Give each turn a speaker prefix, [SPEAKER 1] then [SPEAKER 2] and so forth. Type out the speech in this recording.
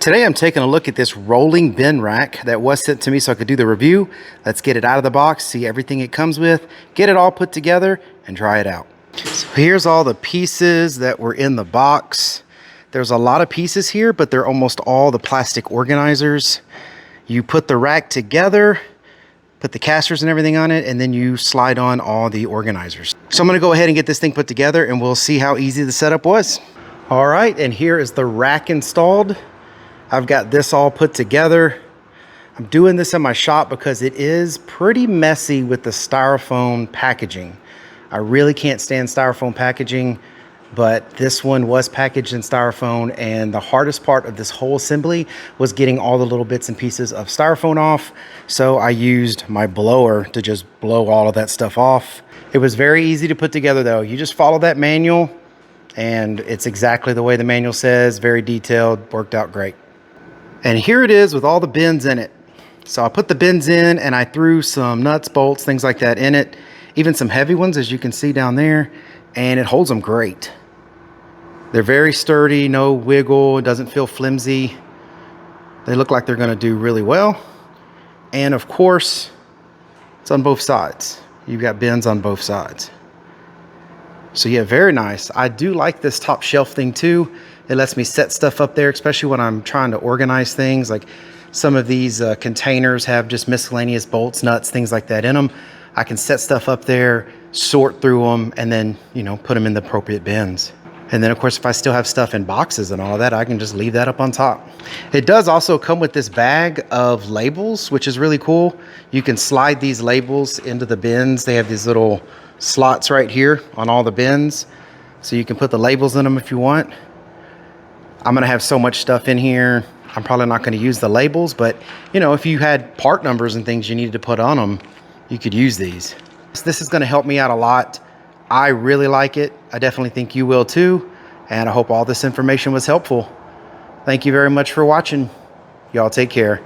[SPEAKER 1] Today I'm taking a look at this rolling bin rack that was sent to me so I could do the review. Let's get it out of the box, see everything it comes with, get it all put together, and try it out. So here's all the pieces that were in the box. There's a lot of pieces here, but they're almost all the plastic organizers. You put the rack together, put the casters and everything on it, and then you slide on all the organizers. So I'm gonna go ahead and get this thing put together and we'll see how easy the setup was. All right, and here is the rack installed. I've got this all put together. I'm doing this in my shop because it is pretty messy with the styrofoam packaging. I really can't stand styrofoam packaging, but this one was packaged in styrofoam, and the hardest part of this whole assembly was getting all the little bits and pieces of styrofoam off. So I used my blower to just blow all of that stuff off. It was very easy to put together though. You just follow that manual and it's exactly the way the manual says, very detailed, worked out great. And here it is with all the bins in it. So I put the bins in and I threw some nuts, bolts, things like that in it. Even some heavy ones, as you can see down there, and it holds them great. They're very sturdy, no wiggle, it doesn't feel flimsy. They look like they're gonna do really well. And of course, it's on both sides. You've got bins on both sides. So yeah, very nice. I do like this top shelf thing too. It lets me set stuff up there, especially when I'm trying to organize things. Like some of these containers have just miscellaneous bolts, nuts, things like that in them. I can set stuff up there, sort through them, and then, you know, put them in the appropriate bins. And then of course, if I still have stuff in boxes and all of that, I can just leave that up on top. It does also come with this bag of labels, which is really cool. You can slide these labels into the bins. They have these little slots right here on all the bins. So you can put the labels in them if you want. I'm gonna have so much stuff in here. I'm probably not gonna use the labels, but you know, if you had part numbers and things you needed to put on them, you could use these. This is gonna help me out a lot. I really like it. I definitely think you will too. And I hope all this information was helpful. Thank you very much for watching. Y'all take care.